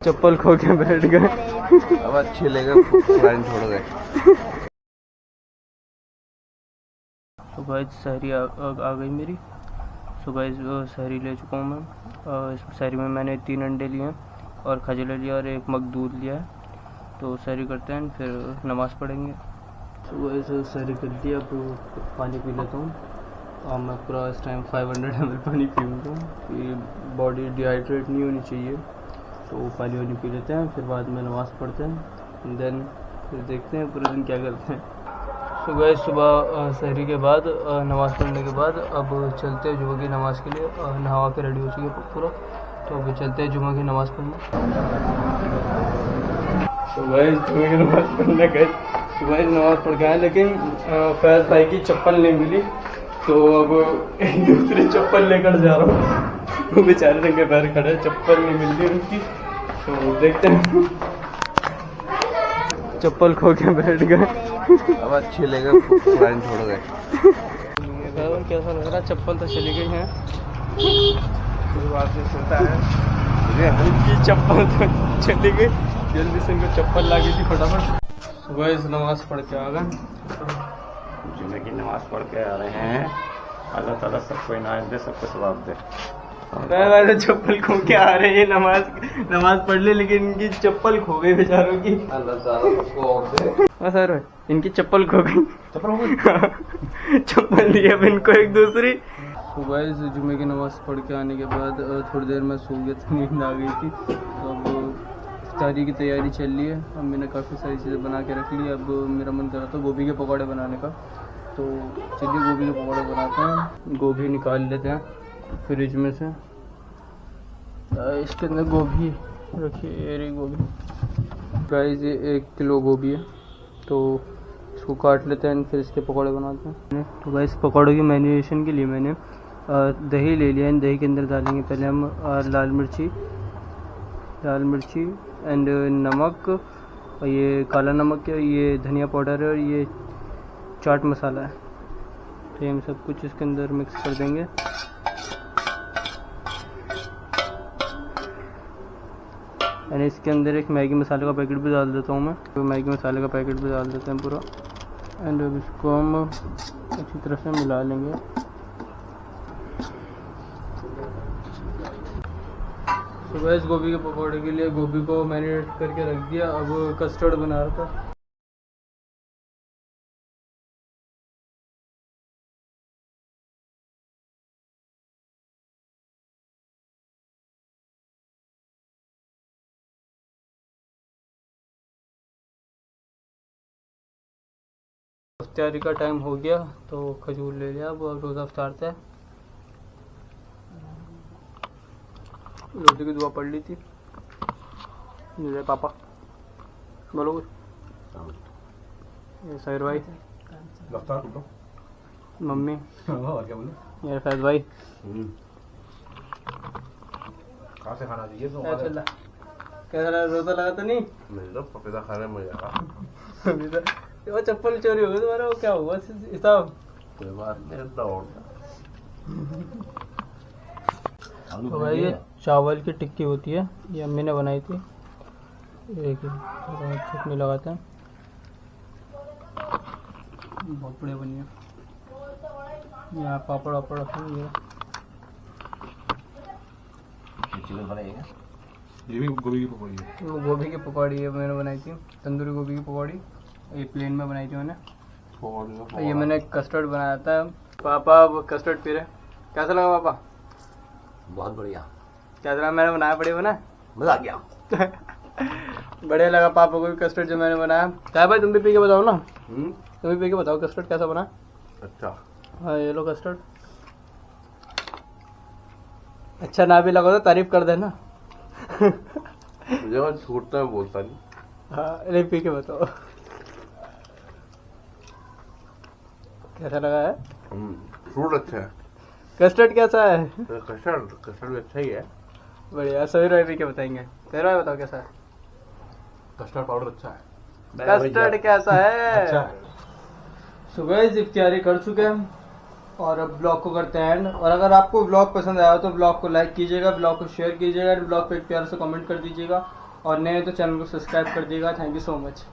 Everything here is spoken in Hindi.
चप्पल खो के बैठ गए। अब अच्छे लेगा लाइन छोड़ गए। तो गाइस सहरी आ गई मेरी। सो गाइस सहरी ले चुका हूँ मैं। इस सहरी में मैंने 3 अंडे लिए हैं और खजूर लिया और 1 मग दूध लिया है। तो सहरी करते हैं फिर नमाज़ पढ़ेंगे। तो गाइस सहरी कर लिया, अब पानी पी लेता हूँ। मैं पूरा इस टाइम 500 ml पानी पीऊँगा कि बॉडी डिहाइड्रेट नहीं होनी चाहिए। तो पानी वानी पी लेते हैं, फिर बाद में नमाज़ पढ़ते हैं। देन फिर देखते हैं पूरे दिन क्या करते हैं। तो गाइस सुबह सहरी के बाद नमाज़ पढ़ने के बाद अब चलते हैं जुम्मे की नमाज़ के लिए। नहा के रेडी हो चुके हैं पूरा, तो अभी चलते हैं जुम्मे की नमाज़ पढ़ने। तो गाइस जुम्मे की नमाज़ पढ़ने गए, सुबह नमाज़ पढ़ के आए, लेकिन फैज़ भाई की चप्पल नहीं मिली। तो अब एक दूसरी चप्पल लेकर जा रहा हूँ। वो बेचारे रंगे पैर खड़े, चप्पल नहीं मिल रही उनकी। तो देखते हैं, चप्पल खो के बैठ गए। अब अच्छे लेगा लाइन छोड़ गए। कैसा लग रहा? चप्पल तो चली गई है, वापस होता है। इनकी चप्पल तो चली गई, जल्दी से इनको चप्पल ला गई थी फटाफट। सुबह इस नमाज़ पढ़ के आ गए, जुम्मे की नमाज़ पढ़ के आ रहे हैं। अल्लाह ताला सबको इनायत दे, सबको सवाब दे। मैं चप्पल खो के आ रहे हैं। नमाज पढ़ ली, लेकिन इनकी चप्पल खो गई बेचारों की। अल्लाह ताला सबको और दे। सर इनकी चप्पल खो गई। चप्पल दी अब इनको एक दूसरी। सुबह से जुम्मे की नमाज़ पढ़ के आने के बाद थोड़ी देर में सो गया था, नींद आ गई थी। तो अब इफ्तारी की तैयारी चल रही है। अब मैंने काफ़ी सारी चीज़ें बना के रख ली। अब मेरा मन कर रहा था गोभी के पकौड़े बनाने का, तो चलिए गोभी के पकौड़े बनाते हैं। गोभी निकाल लेते हैं फ्रिज में से। इसके अंदर गोभी रखिए, ये रही गोभी। गाइस ये 1 किलो गोभी है, तो इसको काट लेते हैं, फिर इसके पकौड़े बनाते हैं। तो गाइस पकौड़ों की मैरिनेशन के लिए मैंने दही ले लिया है। दही के अंदर डालेंगे पहले हम लाल मिर्ची एंड नमक, और ये काला नमक है, ये धनिया पाउडर है, और ये चाट मसाला है। तो हम सब कुछ इसके अंदर मिक्स कर देंगे। एंड इसके अंदर एक मैगी मसाले का पैकेट भी डाल देता हूँ मैं। तो मैगी मसाले का पैकेट भी डाल देते हैं पूरा। एंड अब इसको हम अच्छी तरह से मिला लेंगे। सुबह इस गोभी के पकौड़े के लिए गोभी को मैरिनेट करके रख दिया। अब कस्टर्ड बना रहा था। इफ्तारी का टाइम हो गया, तो खजूर ले लिया। अब रोज़ा इफ्तारते हैं। रोज़े की दुआ पढ़ ली थी। मेरे पापा बोलो कुछ। ये साहिर भाई, मम्मी, ये फैज भाई। कहाँ से खाना चाहिए तो कैसा लगा? रोज़ा लगा तो नहीं? मेरे तो पपीता खाने में मजा आ रहा। वो चप्पल चोरी हो गई तुम्हारा, वो क्या हुआ हिसाब? कोई बात नहीं, दौड़। तो भाई ये चावल की टिक्की होती है, ये अम्मी ने बनाई थी। देखिए चटनी लगाते हैं, बहुत बढ़िया बनी है। यहाँ पापड़ वापड़ रखेंगे। चिकन बनाएगा, ये भी गोभी की पकौड़ी है। वो गोभी की पकौड़ी है, मैंने बनाई थी तंदूरी गोभी की पकौड़ी। ये प्लेन में बनाई थी मैंने। ये मैंने कस्टर्ड बनाया था। पापा कस्टर्ड पी रहे। कैसा लगा पापा? बहुत बढ़िया। कैसा लगा? मैंने बनाया बढ़िया बना? मजा आ गया। बढ़िया लगा पापा को भी कस्टर्ड जो मैंने बनाया। क्या भाई तुम भी पी के बताओ ना। तुम भी पी के बताओ कस्टर्ड कैसा बना। अच्छा। हाँ ये लो कस्टर्ड। अच्छा ना भी लगा तो तारीफ कर देना। मुझे छूटता है, बोलता नहीं। हाँ नहीं, पी के बताओ कैसा लगा है। फ्रूट अच्छा है। कस्टर्ड कैसा है? कस्टर्ड भी अच्छा ही है। बढ़िया। सभी रोई पी के बताएंगे। तेरा बताओ कैसा है? कस्टर्ड पाउडर अच्छा है। कस्टर्ड कैसा है? अच्छा है। सुबह इफ्तारी कर चुके हैं और अब ब्लॉग को करते हैं एंड। और अगर आपको ब्लॉग पसंद आया तो ब्लॉग को लाइक कीजिएगा, ब्लॉग को शेयर कीजिएगा, ब्लॉग पे एक प्यार से कमेंट कर दीजिएगा। और नए तो चैनल को सब्सक्राइब कर दिएगा। Thank you so much.